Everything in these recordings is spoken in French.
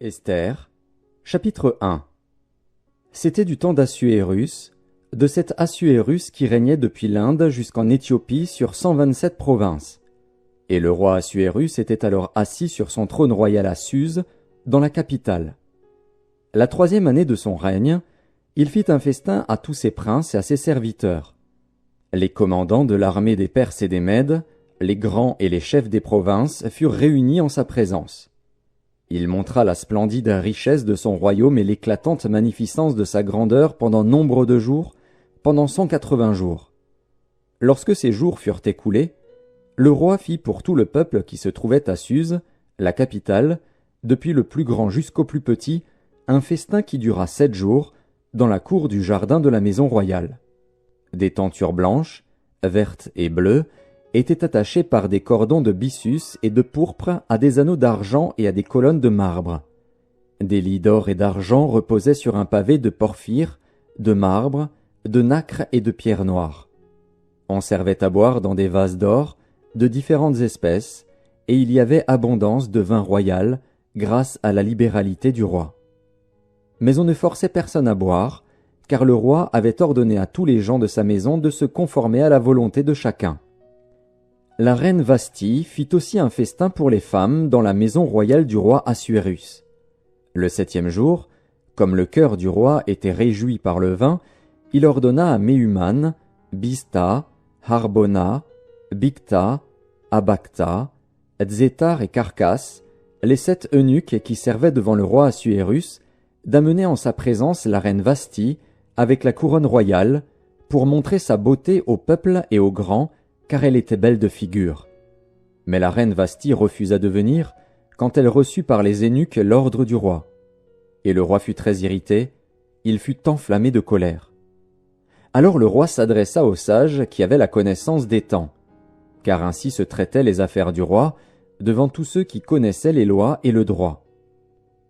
Esther, chapitre 1. C'était du temps d'Assuérus, de cet Assuérus qui régnait depuis l'Inde jusqu'en Éthiopie sur 127 provinces. Et le roi Assuérus était alors assis sur son trône royal à Suse, dans la capitale. La 3e année de son règne, il fit un festin à tous ses princes et à ses serviteurs. Les commandants de l'armée des Perses et des Mèdes, les grands et les chefs des provinces furent réunis en sa présence. Il montra la splendide richesse de son royaume et l'éclatante magnificence de sa grandeur pendant nombre de jours, pendant 180 jours. Lorsque ces jours furent écoulés, le roi fit pour tout le peuple qui se trouvait à Suse, la capitale, depuis le plus grand jusqu'au plus petit, un festin qui dura 7 jours, dans la cour du jardin de la maison royale. Des tentures blanches, vertes et bleues, étaient attachés par des cordons de byssus et de pourpre à des anneaux d'argent et à des colonnes de marbre. Des lits d'or et d'argent reposaient sur un pavé de porphyre, de marbre, de nacre et de pierre noire. On servait à boire dans des vases d'or, de différentes espèces, et il y avait abondance de vin royal, grâce à la libéralité du roi. Mais on ne forçait personne à boire, car le roi avait ordonné à tous les gens de sa maison de se conformer à la volonté de chacun. La reine Vasthi fit aussi un festin pour les femmes dans la maison royale du roi Assuérus. Le 7e jour, comme le cœur du roi était réjoui par le vin, il ordonna à Méhuman, Biztha, Harbona, Bigtha, Abagtha, Zétar et Carcas, les 7 eunuques qui servaient devant le roi Assuérus, d'amener en sa présence la reine Vasthi avec la couronne royale, pour montrer sa beauté au peuple et aux grands, car elle était belle de figure. Mais la reine Vasthi refusa de venir, quand elle reçut par les eunuques l'ordre du roi. Et le roi fut très irrité, il fut enflammé de colère. Alors le roi s'adressa aux sages qui avaient la connaissance des temps, car ainsi se traitaient les affaires du roi, devant tous ceux qui connaissaient les lois et le droit.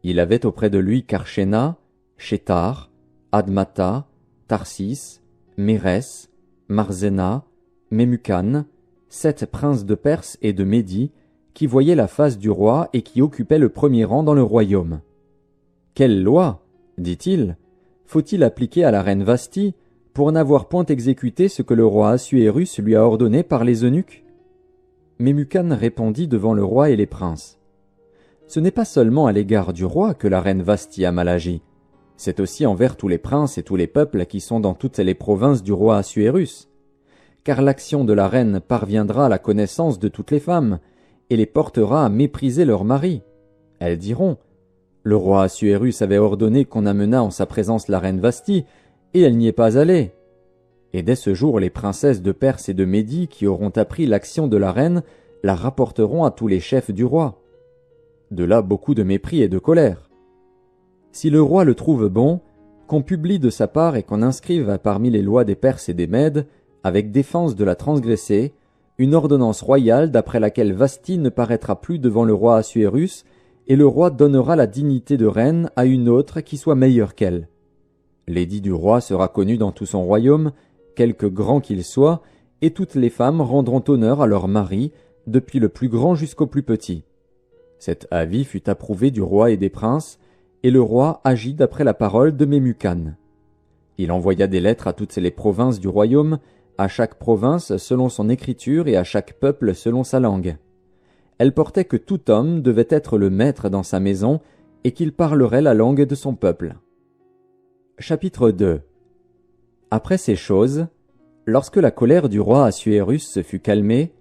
Il avait auprès de lui Karshena, Shétar, Admata, Tarsis, Mérès, Marzena, Memucan, 7 princes de Perse et de Médie, qui voyaient la face du roi et qui occupaient le premier rang dans le royaume. « Quelle loi, dit-il, faut-il appliquer à la reine Vasthi pour n'avoir point exécuté ce que le roi Assuérus lui a ordonné par les eunuques ?» Memucan répondit devant le roi et les princes. « Ce n'est pas seulement à l'égard du roi que la reine Vasthi a mal agi, c'est aussi envers tous les princes et tous les peuples qui sont dans toutes les provinces du roi Assuérus. Car l'action de la reine parviendra à la connaissance de toutes les femmes, et les portera à mépriser leurs maris. Elles diront, « Le roi Assuérus avait ordonné qu'on amenât en sa présence la reine Vasthi, et elle n'y est pas allée. » Et dès ce jour, les princesses de Perse et de Médie qui auront appris l'action de la reine la rapporteront à tous les chefs du roi. De là beaucoup de mépris et de colère. Si le roi le trouve bon, qu'on publie de sa part et qu'on inscrive parmi les lois des Perses et des Mèdes, avec défense de la transgresser, une ordonnance royale d'après laquelle Vasthi ne paraîtra plus devant le roi Assuérus, et le roi donnera la dignité de reine à une autre qui soit meilleure qu'elle. L'édit du roi sera connu dans tout son royaume, quelque grand qu'il soit, et toutes les femmes rendront honneur à leur mari, depuis le plus grand jusqu'au plus petit. Cet avis fut approuvé du roi et des princes, et le roi agit d'après la parole de Memucan. Il envoya des lettres à toutes les provinces du royaume, à chaque province selon son écriture et à chaque peuple selon sa langue. Elle portait que tout homme devait être le maître dans sa maison et qu'il parlerait la langue de son peuple. Chapitre 2. Après ces choses, lorsque la colère du roi Assuérus se fut calmée,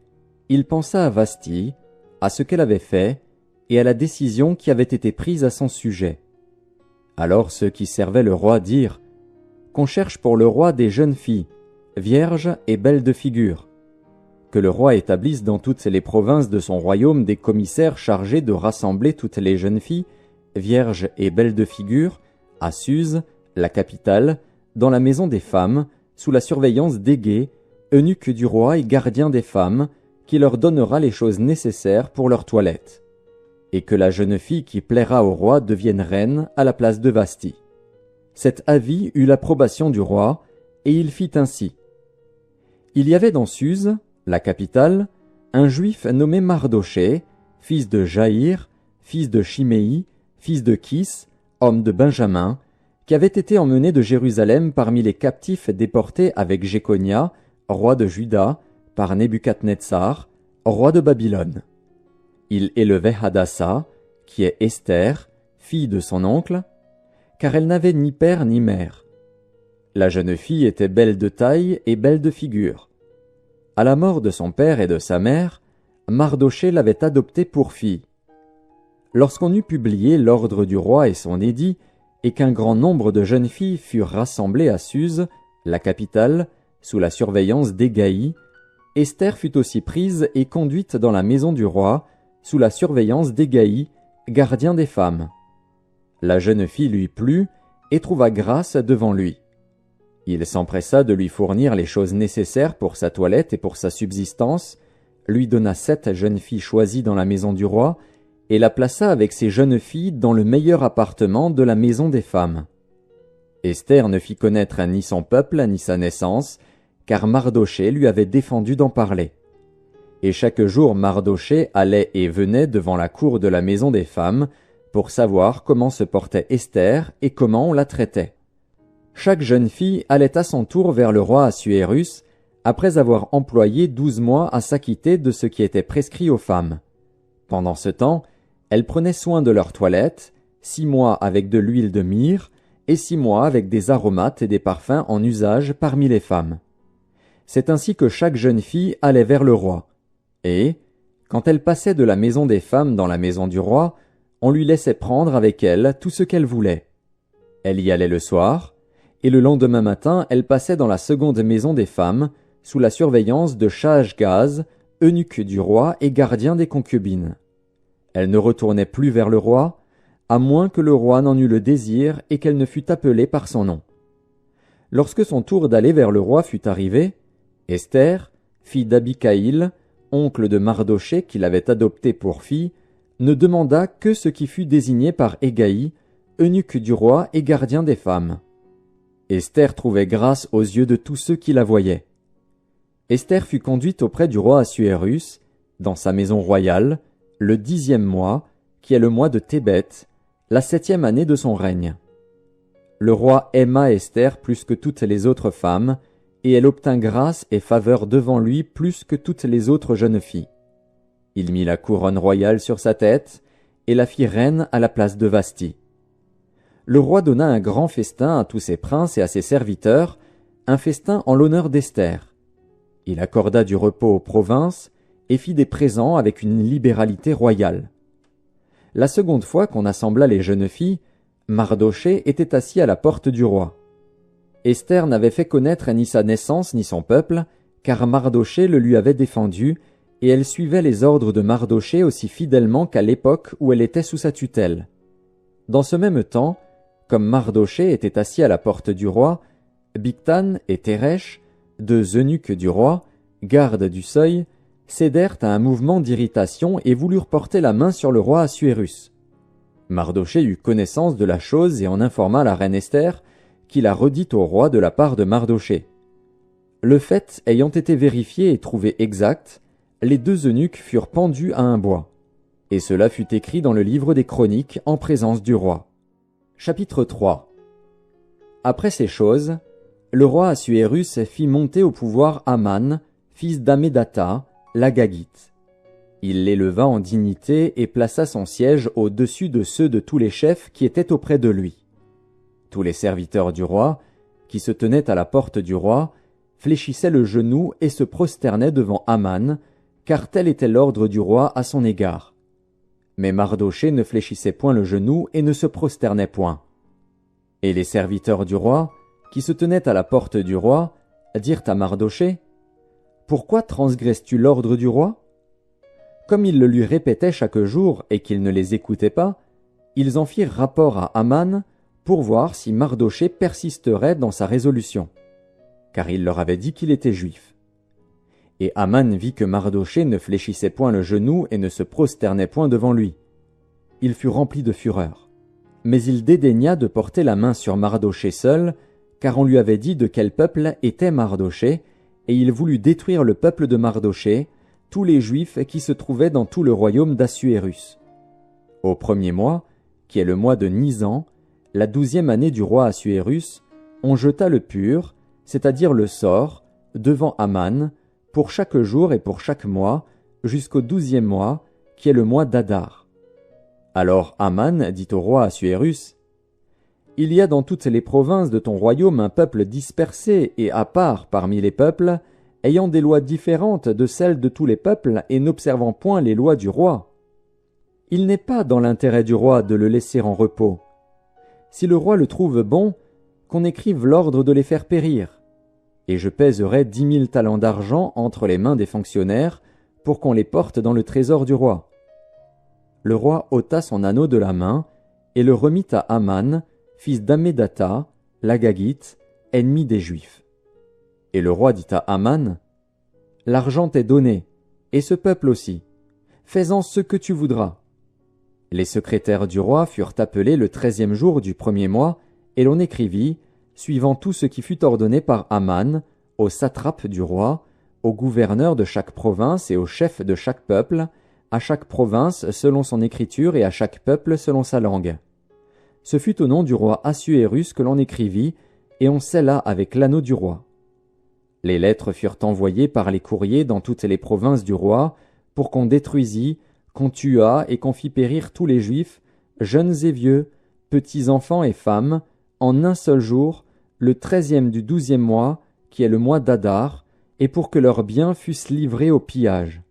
il pensa à Vasthi, à ce qu'elle avait fait, et à la décision qui avait été prise à son sujet. Alors ceux qui servaient le roi dirent, « Qu'on cherche pour le roi des jeunes filles, vierges et belles de figure, que le roi établisse dans toutes les provinces de son royaume des commissaires chargés de rassembler toutes les jeunes filles, vierges et belles de figure, à Suse, la capitale, dans la maison des femmes, sous la surveillance d'Égée, eunuque du roi et gardien des femmes, qui leur donnera les choses nécessaires pour leur toilette, et que la jeune fille qui plaira au roi devienne reine à la place de Vasthi. » Cet avis eut l'approbation du roi, et il fit ainsi. Il y avait dans Suse, la capitale, un juif nommé Mardochée, fils de Jaïr, fils de Chiméi, fils de Kis, homme de Benjamin, qui avait été emmené de Jérusalem parmi les captifs déportés avec Jéconia, roi de Juda, par Nebuchadnezzar, roi de Babylone. Il élevait Hadassa, qui est Esther, fille de son oncle, car elle n'avait ni père ni mère. La jeune fille était belle de taille et belle de figure. À la mort de son père et de sa mère, Mardochée l'avait adoptée pour fille. Lorsqu'on eut publié l'ordre du roi et son édit, et qu'un grand nombre de jeunes filles furent rassemblées à Suse, la capitale, sous la surveillance d'Hégaï, Esther fut aussi prise et conduite dans la maison du roi, sous la surveillance d'Hégaï, gardien des femmes. La jeune fille lui plut et trouva grâce devant lui. Il s'empressa de lui fournir les choses nécessaires pour sa toilette et pour sa subsistance, lui donna 7 jeunes filles choisies dans la maison du roi, et la plaça avec ses jeunes filles dans le meilleur appartement de la maison des femmes. Esther ne fit connaître ni son peuple ni sa naissance, car Mardochée lui avait défendu d'en parler. Et chaque jour Mardochée allait et venait devant la cour de la maison des femmes, pour savoir comment se portait Esther et comment on la traitait. Chaque jeune fille allait à son tour vers le roi Assuérus, après avoir employé 12 mois à s'acquitter de ce qui était prescrit aux femmes. Pendant ce temps, elles prenaient soin de leur toilette, 6 mois avec de l'huile de myrrhe, et 6 mois avec des aromates et des parfums en usage parmi les femmes. C'est ainsi que chaque jeune fille allait vers le roi. Et, quand elle passait de la maison des femmes dans la maison du roi, on lui laissait prendre avec elle tout ce qu'elle voulait. Elle y allait le soir, et le lendemain matin elle passait dans la seconde maison des femmes, sous la surveillance de Shaashgaz, eunuque du roi et gardien des concubines. Elle ne retournait plus vers le roi, à moins que le roi n'en eût le désir et qu'elle ne fût appelée par son nom. Lorsque son tour d'aller vers le roi fut arrivé, Esther, fille d'Abikaïl, oncle de Mardochée qui l'avait adoptée pour fille, ne demanda que ce qui fut désigné par Hégaï, eunuque du roi et gardien des femmes. Esther trouvait grâce aux yeux de tous ceux qui la voyaient. Esther fut conduite auprès du roi Assuérus, dans sa maison royale, le 10e mois, qui est le mois de Tébet, la 7e année de son règne. Le roi aima Esther plus que toutes les autres femmes, et elle obtint grâce et faveur devant lui plus que toutes les autres jeunes filles. Il mit la couronne royale sur sa tête, et la fit reine à la place de Vasthi. Le roi donna un grand festin à tous ses princes et à ses serviteurs, un festin en l'honneur d'Esther. Il accorda du repos aux provinces, et fit des présents avec une libéralité royale. La seconde fois qu'on assembla les jeunes filles, Mardochée était assis à la porte du roi. Esther n'avait fait connaître ni sa naissance ni son peuple, car Mardochée le lui avait défendu, et elle suivait les ordres de Mardochée aussi fidèlement qu'à l'époque où elle était sous sa tutelle. Dans ce même temps, comme Mardochée était assis à la porte du roi, Bigtan et Téresh, 2 eunuques du roi, gardes du seuil, cédèrent à un mouvement d'irritation et voulurent porter la main sur le roi Assuérus. Mardochée eut connaissance de la chose et en informa la reine Esther, qui la redit au roi de la part de Mardochée. Le fait ayant été vérifié et trouvé exact, les 2 eunuques furent pendus à un bois. Et cela fut écrit dans le livre des Chroniques en présence du roi. Chapitre 3. Après ces choses, le roi Assuérus fit monter au pouvoir Aman, fils d'Amédatha, l'Agagite. Il l'éleva en dignité et plaça son siège au-dessus de ceux de tous les chefs qui étaient auprès de lui. Tous les serviteurs du roi, qui se tenaient à la porte du roi, fléchissaient le genou et se prosternaient devant Aman, car tel était l'ordre du roi à son égard. Mais Mardochée ne fléchissait point le genou et ne se prosternait point. Et les serviteurs du roi, qui se tenaient à la porte du roi, dirent à Mardochée, « Pourquoi transgresses-tu l'ordre du roi ?» Comme ils le lui répétaient chaque jour et qu'il ne les écoutait pas, ils en firent rapport à Aman pour voir si Mardochée persisterait dans sa résolution, car il leur avait dit qu'il était juif. Et Aman vit que Mardochée ne fléchissait point le genou et ne se prosternait point devant lui. Il fut rempli de fureur. Mais il dédaigna de porter la main sur Mardochée seul, car on lui avait dit de quel peuple était Mardochée, et il voulut détruire le peuple de Mardochée, tous les Juifs qui se trouvaient dans tout le royaume d'Assuérus. Au 1er mois, qui est le mois de Nisan, la 12e année du roi Assuérus, on jeta le pur, c'est-à-dire le sort, devant Aman, pour chaque jour et pour chaque mois, jusqu'au 12e mois, qui est le mois d'Adar. Alors Aman dit au roi Assuérus, « Il y a dans toutes les provinces de ton royaume un peuple dispersé et à part parmi les peuples, ayant des lois différentes de celles de tous les peuples et n'observant point les lois du roi. Il n'est pas dans l'intérêt du roi de le laisser en repos. Si le roi le trouve bon, qu'on écrive l'ordre de les faire périr. Et je pèserai 10 000 talents d'argent entre les mains des fonctionnaires pour qu'on les porte dans le trésor du roi. » Le roi ôta son anneau de la main et le remit à Aman, fils d'Ammédatha, l'Agagite, ennemi des Juifs. Et le roi dit à Aman, « L'argent t'est donné, et ce peuple aussi. Fais-en ce que tu voudras. » Les secrétaires du roi furent appelés le 13e jour du premier mois, et l'on écrivit, suivant tout ce qui fut ordonné par Aman, aux satrapes du roi, aux gouverneurs de chaque province et aux chefs de chaque peuple, à chaque province selon son écriture et à chaque peuple selon sa langue. Ce fut au nom du roi Assuérus que l'on écrivit, et on scella avec l'anneau du roi. Les lettres furent envoyées par les courriers dans toutes les provinces du roi, pour qu'on détruisît, qu'on tuât et qu'on fît périr tous les Juifs, jeunes et vieux, petits enfants et femmes, en un seul jour, le 13e du 12e mois, qui est le mois d'Adar, et pour que leurs biens fussent livrés au pillage.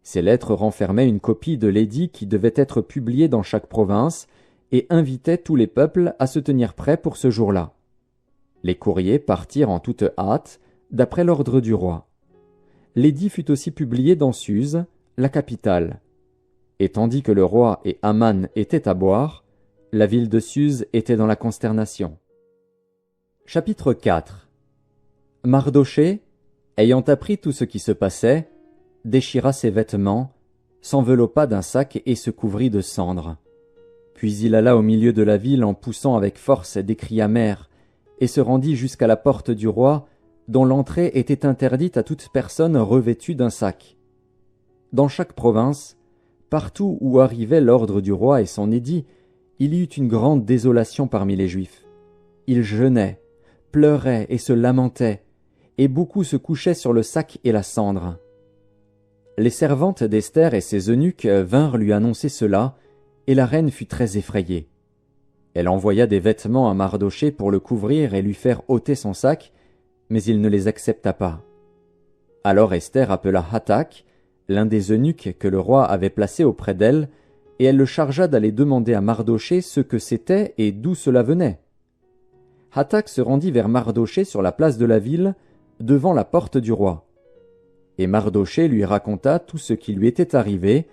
Ces lettres renfermaient une copie de l'édit qui devait être publié dans chaque province, et invitaient tous les peuples à se tenir prêts pour ce jour-là. Les courriers partirent en toute hâte, d'après l'ordre du roi. L'édit fut aussi publié dans Suse, la capitale. Et tandis que le roi et Aman étaient à boire, la ville de Suse était dans la consternation. Chapitre 4. Mardochée, ayant appris tout ce qui se passait, déchira ses vêtements, s'enveloppa d'un sac et se couvrit de cendres. Puis il alla au milieu de la ville en poussant avec force des cris amers, et se rendit jusqu'à la porte du roi, dont l'entrée était interdite à toute personne revêtue d'un sac. Dans chaque province, partout où arrivait l'ordre du roi et son édit, il y eut une grande désolation parmi les Juifs. Ils jeûnaient, pleuraient et se lamentaient, et beaucoup se couchaient sur le sac et la cendre. Les servantes d'Esther et ses eunuques vinrent lui annoncer cela, et la reine fut très effrayée. Elle envoya des vêtements à Mardochée pour le couvrir et lui faire ôter son sac, mais il ne les accepta pas. Alors Esther appela Hathak, l'un des eunuques que le roi avait placé auprès d'elle, et elle le chargea d'aller demander à Mardochée ce que c'était et d'où cela venait. Hathak se rendit vers Mardochée sur la place de la ville, devant la porte du roi. Et Mardochée lui raconta tout ce qui lui était arrivé,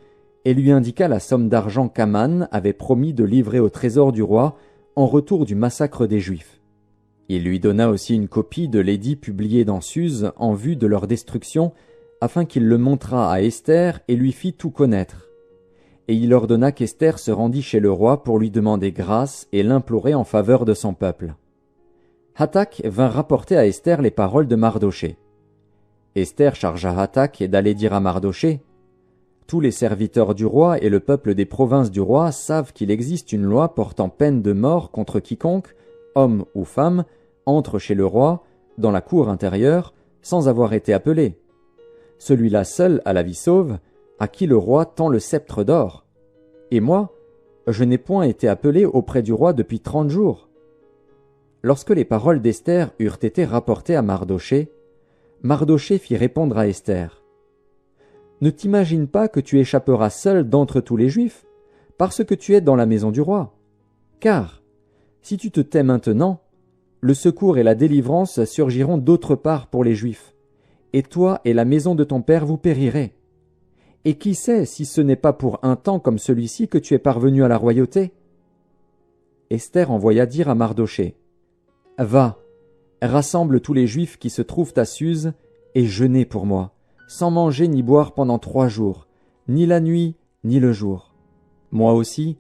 et lui indiqua la somme d'argent qu'Aman avait promis de livrer au trésor du roi en retour du massacre des Juifs. Il lui donna aussi une copie de l'édit publié dans Suse en vue de leur destruction, afin qu'il le montrât à Esther et lui fît tout connaître. Et il ordonna qu'Esther se rendît chez le roi pour lui demander grâce et l'implorer en faveur de son peuple. Hathak vint rapporter à Esther les paroles de Mardochée. Esther chargea Hathak d'aller dire à Mardochée, « Tous les serviteurs du roi et le peuple des provinces du roi savent qu'il existe une loi portant peine de mort contre quiconque, homme ou femme, entre chez le roi, dans la cour intérieure, sans avoir été appelé. Celui-là seul a la vie sauve, à qui le roi tend le sceptre d'or. Et moi, je n'ai point été appelé auprès du roi depuis 30 jours. » Lorsque les paroles d'Esther eurent été rapportées à Mardochée, Mardochée fit répondre à Esther, « Ne t'imagine pas que tu échapperas seul d'entre tous les Juifs, parce que tu es dans la maison du roi. Car, si tu te tais maintenant, le secours et la délivrance surgiront d'autre part pour les Juifs, et toi et la maison de ton père vous périrez. Et qui sait si ce n'est pas pour un temps comme celui-ci que tu es parvenu à la royauté ?» Esther envoya dire à Mardochée, « Va, rassemble tous les Juifs qui se trouvent à Suse, et jeûnez pour moi, sans manger ni boire pendant 3 jours, ni la nuit, ni le jour. Moi aussi,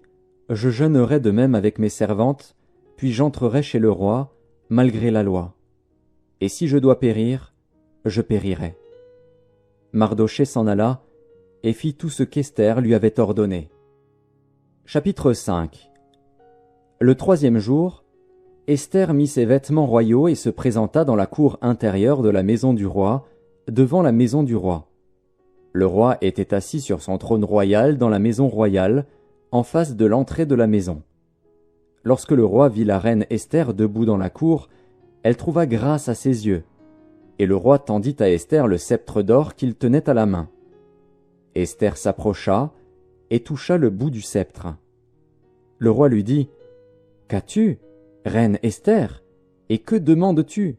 je jeûnerai de même avec mes servantes, puis j'entrerai chez le roi, malgré la loi. Et si je dois périr, je périrai. » Mardochée s'en alla, et fit tout ce qu'Esther lui avait ordonné. Chapitre 5. Le 3e jour, Esther mit ses vêtements royaux et se présenta dans la cour intérieure de la maison du roi, devant la maison du roi. Le roi était assis sur son trône royal dans la maison royale, en face de l'entrée de la maison. Lorsque le roi vit la reine Esther debout dans la cour, elle trouva grâce à ses yeux. Et le roi tendit à Esther le sceptre d'or qu'il tenait à la main. Esther s'approcha et toucha le bout du sceptre. Le roi lui dit, « Qu'as-tu, reine Esther, et que demandes-tu?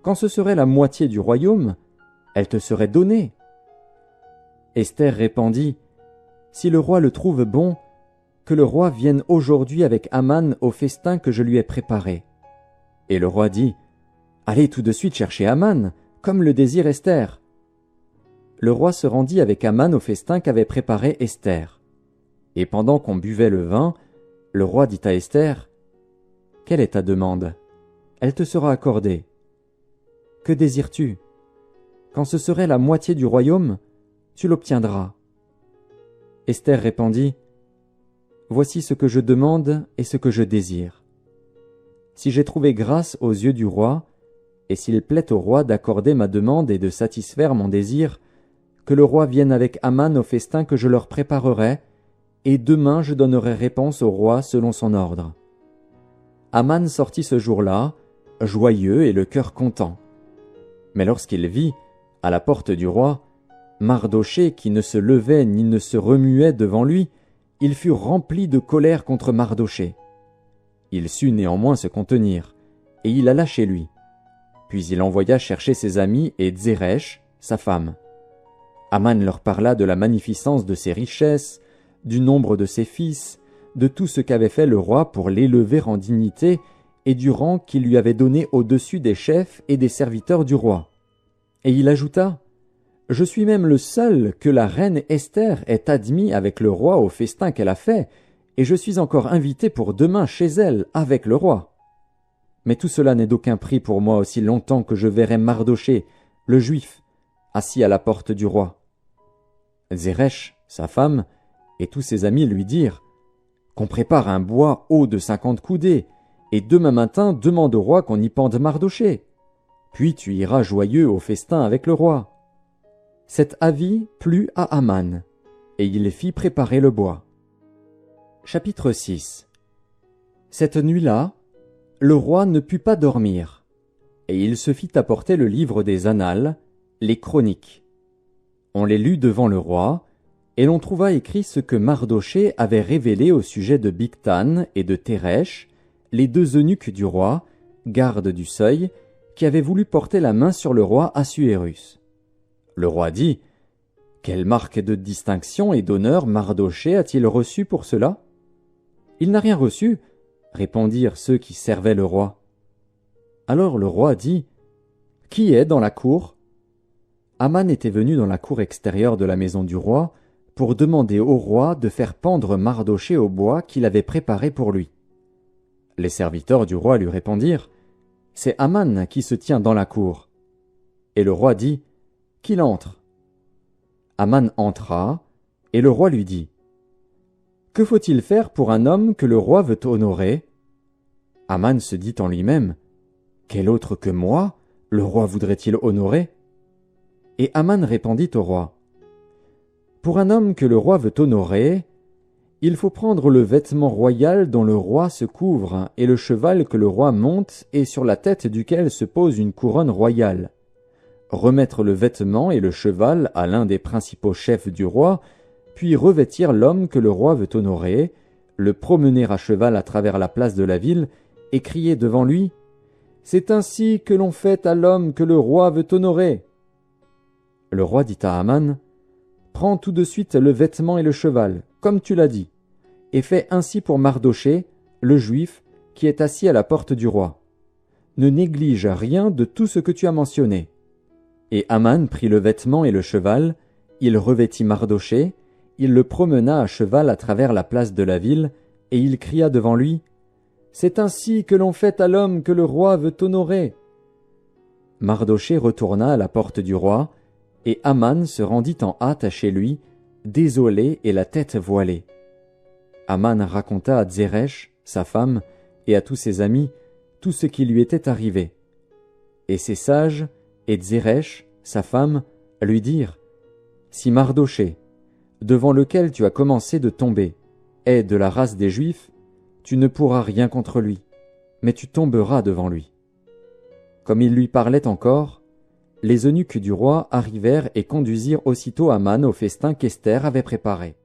Quand ce serait la moitié du royaume, elle te serait donnée. » Esther répondit, « Si le roi le trouve bon, que le roi vienne aujourd'hui avec Aman au festin que je lui ai préparé. » Et le roi dit, « Allez tout de suite chercher Aman, comme le désire Esther. » Le roi se rendit avec Aman au festin qu'avait préparé Esther. Et pendant qu'on buvait le vin, le roi dit à Esther, « Quelle est ta demande? Elle te sera accordée. Que désires-tu? Quand ce serait la moitié du royaume, tu l'obtiendras. » Esther répondit, « Voici ce que je demande et ce que je désire. Si j'ai trouvé grâce aux yeux du roi, et s'il plaît au roi d'accorder ma demande et de satisfaire mon désir, que le roi vienne avec Aman au festin que je leur préparerai, et demain je donnerai réponse au roi selon son ordre. » Aman sortit ce jour-là, joyeux et le cœur content. Mais lorsqu'il vit, à la porte du roi, Mardochée qui ne se levait ni ne se remuait devant lui, il fut rempli de colère contre Mardochée. Il sut néanmoins se contenir, et il alla chez lui. Puis il envoya chercher ses amis et Zeresh, sa femme. Aman leur parla de la magnificence de ses richesses, du nombre de ses fils, de tout ce qu'avait fait le roi pour l'élever en dignité et du rang qu'il lui avait donné au-dessus des chefs et des serviteurs du roi. Et il ajouta, « Je suis même le seul que la reine Esther ait admis avec le roi au festin qu'elle a fait, et je suis encore invité pour demain chez elle avec le roi. Mais tout cela n'est d'aucun prix pour moi aussi longtemps que je verrai Mardochée, le juif, assis à la porte du roi. » Zeresh, sa femme, et tous ses amis lui dirent, « Qu'on prépare un bois haut de 50 coudées, et demain matin demande au roi qu'on y pende Mardochée. Puis tu iras joyeux au festin avec le roi. » Cet avis plut à Aman, et il fit préparer le bois. Chapitre 6. Cette nuit-là, le roi ne put pas dormir, et il se fit apporter le livre des Annales, les Chroniques. On les lut devant le roi, et l'on trouva écrit ce que Mardochée avait révélé au sujet de Bigtan et de Téresh, les deux eunuques du roi, gardes du seuil, qui avaient voulu porter la main sur le roi Assuérus. Le roi dit, « Quelle marque de distinction et d'honneur Mardochée a-t-il reçu pour cela? » « Il n'a rien reçu, » répondirent ceux qui servaient le roi. Alors le roi dit, « Qui est dans la cour ?» Aman était venu dans la cour extérieure de la maison du roi pour demander au roi de faire pendre Mardochée au bois qu'il avait préparé pour lui. Les serviteurs du roi lui répondirent, « C'est Aman qui se tient dans la cour. » Et le roi dit, « Qu'il entre. » Aman entra, et le roi lui dit, « Que faut-il faire pour un homme que le roi veut honorer ?» Aman se dit en lui-même, « Quel autre que moi le roi voudrait-il honorer ?» Et Aman répondit au roi, « Pour un homme que le roi veut honorer, il faut prendre le vêtement royal dont le roi se couvre et le cheval que le roi monte et sur la tête duquel se pose une couronne royale. Remettre le vêtement et le cheval à l'un des principaux chefs du roi, puis revêtir l'homme que le roi veut honorer, le promener à cheval à travers la place de la ville et crier devant lui, « C'est ainsi que l'on fait à l'homme que le roi veut honorer. » Le roi dit à Aman, « Prends tout de suite le vêtement et le cheval, comme tu l'as dit, et fais ainsi pour Mardochée, le juif, qui est assis à la porte du roi. Ne néglige rien de tout ce que tu as mentionné. » Et Aman prit le vêtement et le cheval, il revêtit Mardochée, il le promena à cheval à travers la place de la ville, et il cria devant lui, « C'est ainsi que l'on fait à l'homme que le roi veut honorer. » Mardochée retourna à la porte du roi, et Aman se rendit en hâte chez lui, désolé et la tête voilée. Aman raconta à Zeresh, sa femme, et à tous ses amis, tout ce qui lui était arrivé. Et ses sages, et Zeresh, sa femme, lui dirent, « Si Mardochée, devant lequel tu as commencé de tomber, est de la race des Juifs, tu ne pourras rien contre lui, mais tu tomberas devant lui. » Comme il lui parlait encore, les eunuques du roi arrivèrent et conduisirent aussitôt Aman au festin qu'Esther avait préparé.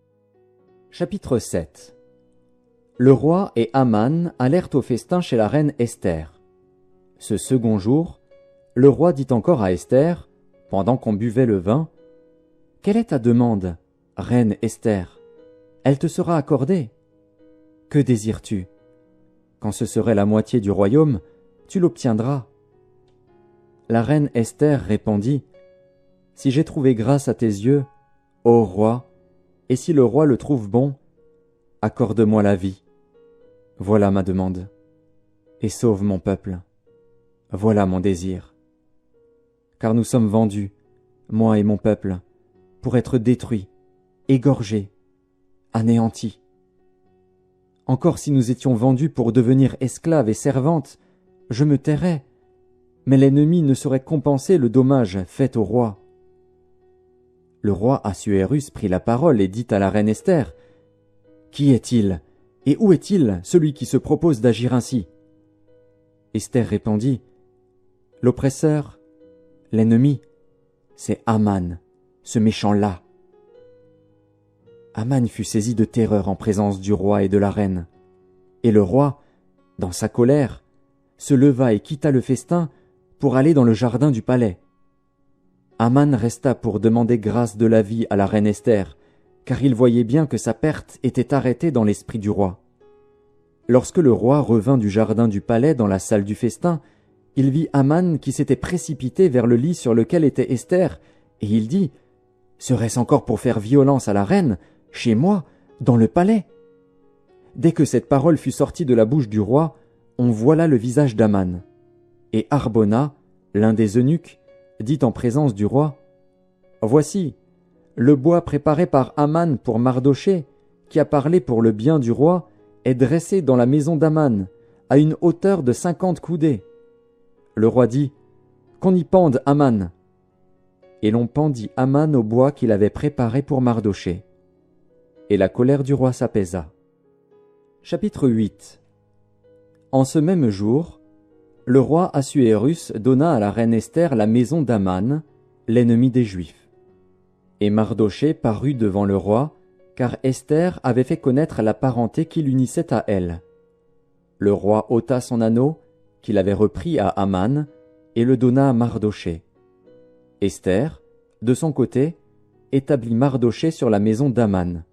Chapitre 7. Le roi et Aman allèrent au festin chez la reine Esther. Ce second jour, le roi dit encore à Esther, pendant qu'on buvait le vin, « Quelle est ta demande, reine Esther? Elle te sera accordée. Que désires-tu? Quand ce serait la moitié du royaume, tu l'obtiendras. » La reine Esther répondit, « Si j'ai trouvé grâce à tes yeux, ô roi, et si le roi le trouve bon, accorde-moi la vie. Voilà ma demande. Et sauve mon peuple. Voilà mon désir. Car nous sommes vendus, moi et mon peuple, pour être détruits, égorgés, anéantis. Encore si nous étions vendus pour devenir esclaves et servantes, je me tairais, mais l'ennemi ne saurait compenser le dommage fait au roi. » Le roi Assuérus prit la parole et dit à la reine Esther, « Qui est-il, et où est-il, celui qui se propose d'agir ainsi ?» Esther répondit, « L'oppresseur, l'ennemi, c'est Aman, ce méchant-là. » Aman fut saisi de terreur en présence du roi et de la reine. Et le roi, dans sa colère, se leva et quitta le festin pour aller dans le jardin du palais. Aman resta pour demander grâce de la vie à la reine Esther, car il voyait bien que sa perte était arrêtée dans l'esprit du roi. Lorsque le roi revint du jardin du palais dans la salle du festin, il vit Aman qui s'était précipité vers le lit sur lequel était Esther, et il dit, « Serait-ce encore pour faire violence à la reine, chez moi, dans le palais ?» Dès que cette parole fut sortie de la bouche du roi, on voila le visage d'Aman. Et Harbona, l'un des eunuques, dit en présence du roi, « Voici, le bois préparé par Aman pour Mardochée, qui a parlé pour le bien du roi, est dressé dans la maison d'Aman, à une hauteur de 50 coudées. » Le roi dit, « Qu'on y pende Aman. » Et l'on pendit Aman au bois qu'il avait préparé pour Mardochée. Et la colère du roi s'apaisa. Chapitre 8. En ce même jour, le roi Assuérus donna à la reine Esther la maison d'Aman, l'ennemi des Juifs. Et Mardochée parut devant le roi, car Esther avait fait connaître la parenté qui l'unissait à elle. Le roi ôta son anneau, qu'il avait repris à Aman, et le donna à Mardochée. Esther, de son côté, établit Mardochée sur la maison d'Aman.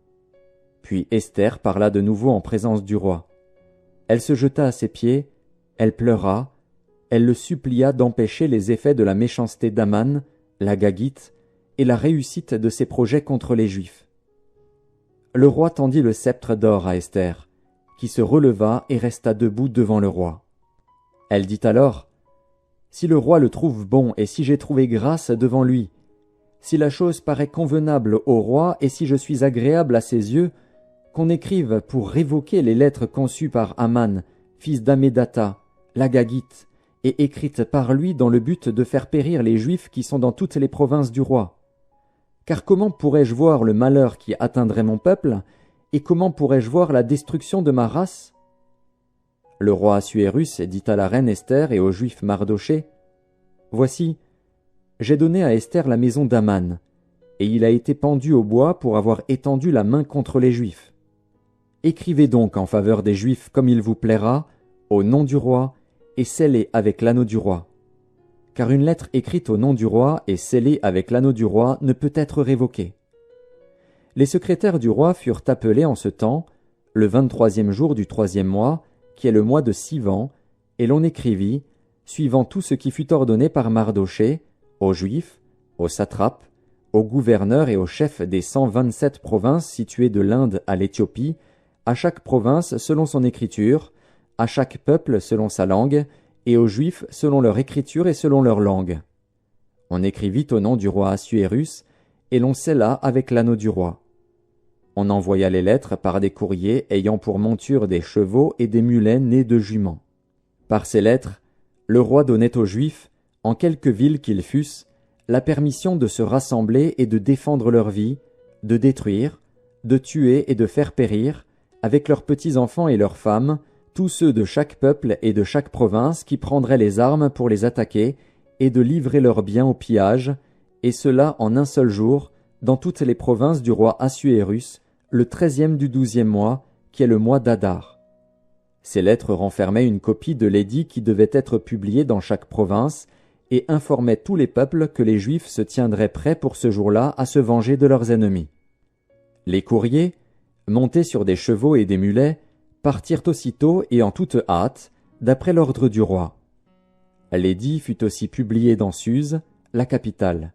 Puis Esther parla de nouveau en présence du roi. Elle se jeta à ses pieds, elle pleura, elle le supplia d'empêcher les effets de la méchanceté d'Aman, la Gagite, et la réussite de ses projets contre les Juifs. Le roi tendit le sceptre d'or à Esther, qui se releva et resta debout devant le roi. Elle dit alors, « Si le roi le trouve bon et si j'ai trouvé grâce devant lui, si la chose paraît convenable au roi et si je suis agréable à ses yeux, qu'on écrive pour révoquer les lettres conçues par Aman, fils d'Amédatha, la Gagite, et écrites par lui dans le but de faire périr les Juifs qui sont dans toutes les provinces du roi. Car comment pourrais-je voir le malheur qui atteindrait mon peuple, et comment pourrais-je voir la destruction de ma race ?» Le roi Assuérus dit à la reine Esther et au juif Mardochée, « Voici, j'ai donné à Esther la maison d'Aman, et il a été pendu au bois pour avoir étendu la main contre les Juifs. Écrivez donc en faveur des Juifs comme il vous plaira, au nom du roi, et scellez avec l'anneau du roi. Car une lettre écrite au nom du roi et scellée avec l'anneau du roi ne peut être révoquée. » Les secrétaires du roi furent appelés en ce temps, le 23e jour du 3e mois, qui est le mois de Sivan, et l'on écrivit, suivant tout ce qui fut ordonné par Mardochée, aux Juifs, aux satrapes, aux gouverneurs et aux chefs des 127 provinces situées de l'Inde à l'Éthiopie, à chaque province selon son écriture, à chaque peuple selon sa langue, et aux Juifs selon leur écriture et selon leur langue. On écrivit au nom du roi Assuérus, et l'on scella avec l'anneau du roi. On envoya les lettres par des courriers ayant pour monture des chevaux et des mulets nés de juments. Par ces lettres, le roi donnait aux Juifs, en quelque ville qu'ils fussent, la permission de se rassembler et de défendre leur vie, de détruire, de tuer et de faire périr, avec leurs petits-enfants et leurs femmes, tous ceux de chaque peuple et de chaque province qui prendraient les armes pour les attaquer, et de livrer leurs biens au pillage, et cela en un seul jour, dans toutes les provinces du roi Assuérus, le 13e du 12e mois, qui est le mois d'Adar. Ces lettres renfermaient une copie de l'édit qui devait être publié dans chaque province, et informaient tous les peuples que les Juifs se tiendraient prêts pour ce jour-là à se venger de leurs ennemis. Les courriers, montés sur des chevaux et des mulets, partirent aussitôt et en toute hâte, d'après l'ordre du roi. L'édit fut aussi publié dans Suse, la capitale.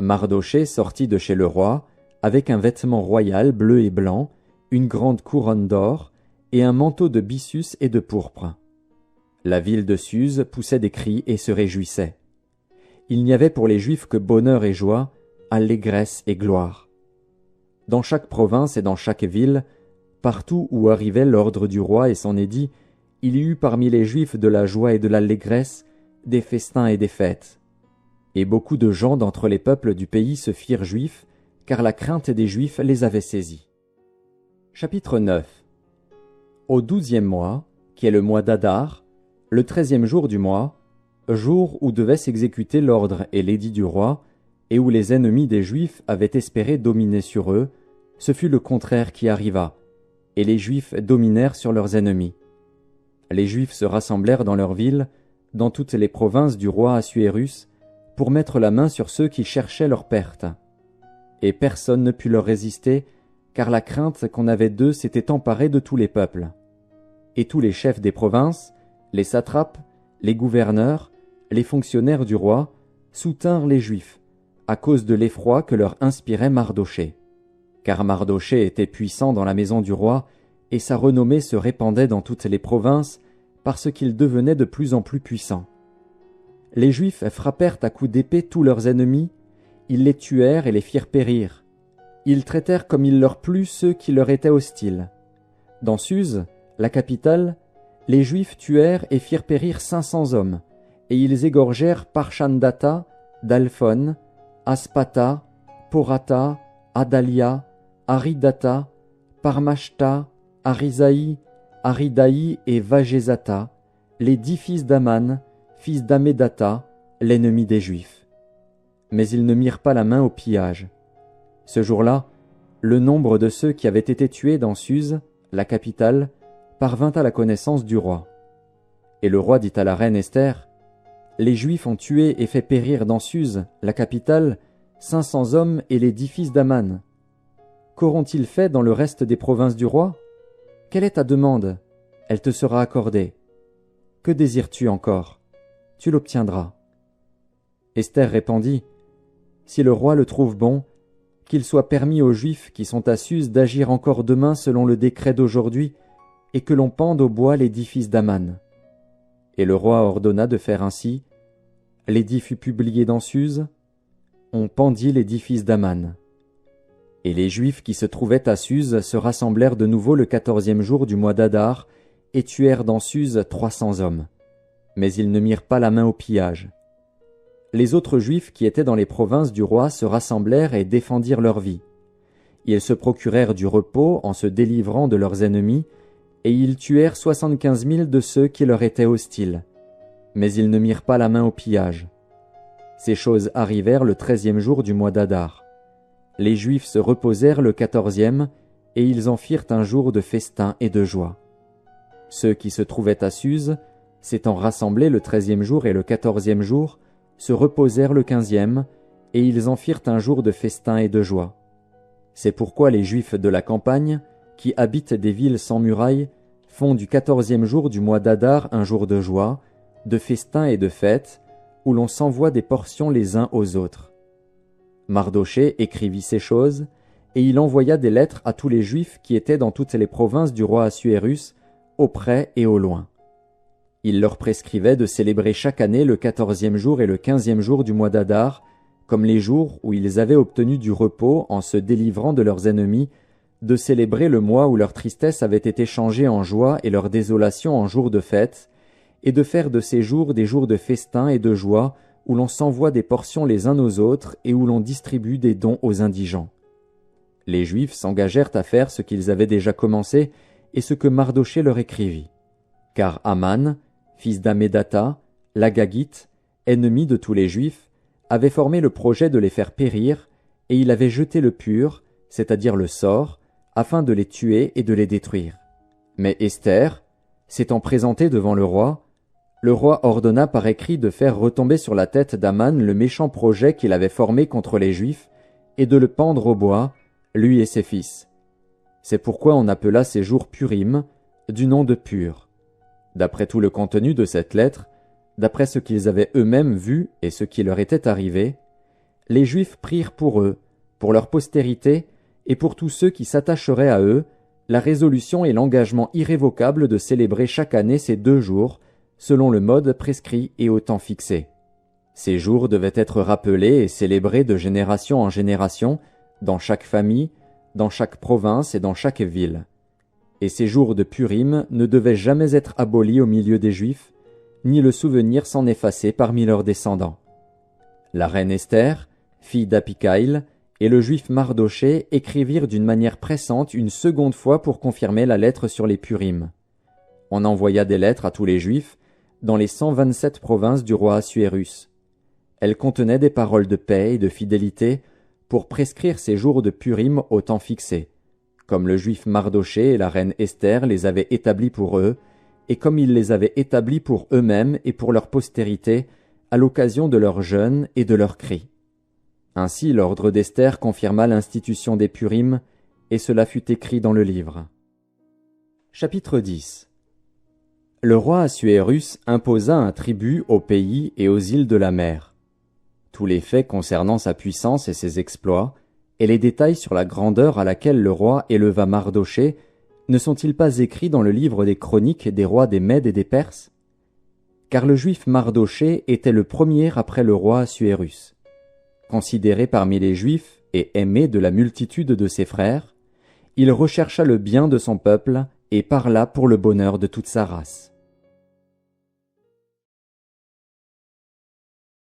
Mardochée sortit de chez le roi, avec un vêtement royal bleu et blanc, une grande couronne d'or, et un manteau de byssus et de pourpre. La ville de Suse poussait des cris et se réjouissait. Il n'y avait pour les Juifs que bonheur et joie, allégresse et gloire. Dans chaque province et dans chaque ville, partout où arrivait l'ordre du roi et son édit, il y eut parmi les Juifs de la joie et de l'allégresse, des festins et des fêtes. Et beaucoup de gens d'entre les peuples du pays se firent juifs, car la crainte des Juifs les avait saisis. Chapitre 9. Au 12e mois, qui est le mois d'Adar, le 13e jour du mois, jour où devait s'exécuter l'ordre et l'édit du roi, et où les ennemis des Juifs avaient espéré dominer sur eux, ce fut le contraire qui arriva, et les Juifs dominèrent sur leurs ennemis. Les Juifs se rassemblèrent dans leur ville, dans toutes les provinces du roi Assuérus, pour mettre la main sur ceux qui cherchaient leur perte. Et personne ne put leur résister, car la crainte qu'on avait d'eux s'était emparée de tous les peuples. Et tous les chefs des provinces, les satrapes, les gouverneurs, les fonctionnaires du roi, soutinrent les Juifs, à cause de l'effroi que leur inspirait Mardochée. Car Mardochée était puissant dans la maison du roi, et sa renommée se répandait dans toutes les provinces, parce qu'il devenait de plus en plus puissant. Les Juifs frappèrent à coups d'épée tous leurs ennemis, ils les tuèrent et les firent périr. Ils traitèrent comme il leur plut ceux qui leur étaient hostiles. Dans Suse, la capitale, les Juifs tuèrent et firent périr 500 hommes, et ils égorgèrent Parchandata, Dalphon, Aspata, Porata, Adalia, Aridata, Parmashta, Arisaï, Aridaï et Vagezata, les 10 fils d'Aman, fils d'Amédata, l'ennemi des Juifs. Mais ils ne mirent pas la main au pillage. Ce jour-là, le nombre de ceux qui avaient été tués dans Suse, la capitale, parvint à la connaissance du roi. Et le roi dit à la reine Esther, « Les Juifs ont tué et fait périr dans Suse, la capitale, 500 hommes et les 10 fils d'Aman. Qu'auront-ils fait dans le reste des provinces du roi? Quelle est ta demande? Elle te sera accordée. Que désires-tu encore? Tu l'obtiendras. » Esther répondit, « Si le roi le trouve bon, qu'il soit permis aux Juifs qui sont à Suse d'agir encore demain selon le décret d'aujourd'hui, et que l'on pende au bois les 10 fils d'Aman. » Et le roi ordonna de faire ainsi. L'édit fut publié dans Suse. On pendit les 10 fils d'Aman. Et les Juifs qui se trouvaient à Suse se rassemblèrent de nouveau le 14e jour du mois d'Adar, et tuèrent dans Suse 300 hommes. Mais ils ne mirent pas la main au pillage. Les autres Juifs qui étaient dans les provinces du roi se rassemblèrent et défendirent leur vie. Ils se procurèrent du repos en se délivrant de leurs ennemis, et ils tuèrent 75 000 de ceux qui leur étaient hostiles. Mais ils ne mirent pas la main au pillage. Ces choses arrivèrent le 13e jour du mois d'Adar. Les Juifs se reposèrent le 14e, et ils en firent un jour de festin et de joie. Ceux qui se trouvaient à Suse, s'étant rassemblés le 13e jour et le 14e jour, se reposèrent le 15e, et ils en firent un jour de festin et de joie. C'est pourquoi les Juifs de la campagne, qui habitent des villes sans murailles, font du 14e jour du mois d'Adar un jour de joie, de festin et de fête, où l'on s'envoie des portions les uns aux autres. Mardochée écrivit ces choses, et il envoya des lettres à tous les Juifs qui étaient dans toutes les provinces du roi Assuérus, au près et au loin. Il leur prescrivait de célébrer chaque année le 14e jour et le 15e jour du mois d'Adar, comme les jours où ils avaient obtenu du repos en se délivrant de leurs ennemis, de célébrer le mois où leur tristesse avait été changée en joie et leur désolation en jours de fête, et de faire de ces jours des jours de festin et de joie, où l'on s'envoie des portions les uns aux autres et où l'on distribue des dons aux indigents. Les Juifs s'engagèrent à faire ce qu'ils avaient déjà commencé et ce que Mardochée leur écrivit. Car Aman, fils d'Amédatha, l'Agagite, ennemi de tous les Juifs, avait formé le projet de les faire périr, et il avait jeté le pur, c'est-à-dire le sort, afin de les tuer et de les détruire. Mais Esther, s'étant présentée devant le roi ordonna par écrit de faire retomber sur la tête d'Aman le méchant projet qu'il avait formé contre les Juifs, et de le pendre au bois, lui et ses fils. C'est pourquoi on appela ces jours Purim, du nom de Pur. D'après tout le contenu de cette lettre, d'après ce qu'ils avaient eux-mêmes vu et ce qui leur était arrivé, les Juifs prirent pour eux, pour leur postérité et pour tous ceux qui s'attacheraient à eux, la résolution et l'engagement irrévocable de célébrer chaque année ces 2 jours, selon le mode prescrit et au temps fixé. Ces jours devaient être rappelés et célébrés de génération en génération, dans chaque famille, dans chaque province et dans chaque ville. Et ces jours de Purim ne devaient jamais être abolis au milieu des Juifs, ni le souvenir s'en effacer parmi leurs descendants. La reine Esther, fille d'Apikaïl, et le Juif Mardochée écrivirent d'une manière pressante une seconde fois pour confirmer la lettre sur les Purim. On envoya des lettres à tous les Juifs, dans les 127 provinces du roi Assuérus. Elles contenaient des paroles de paix et de fidélité pour prescrire ces jours de Purim au temps fixé, comme le Juif Mardochée et la reine Esther les avaient établis pour eux, et comme ils les avaient établis pour eux-mêmes et pour leur postérité, à l'occasion de leur jeûne et de leurs cris. Ainsi l'ordre d'Esther confirma l'institution des Purim, et cela fut écrit dans le livre. Chapitre 10. Le roi Assuérus imposa un tribut aux pays et aux îles de la mer. Tous les faits concernant sa puissance et ses exploits, et les détails sur la grandeur à laquelle le roi éleva Mardochée, ne sont-ils pas écrits dans le livre des chroniques des rois des Mèdes et des Perses? Car le juif Mardochée était le premier après le roi Assuérus. Considéré parmi les Juifs et aimé de la multitude de ses frères, il rechercha le bien de son peuple et parla pour le bonheur de toute sa race.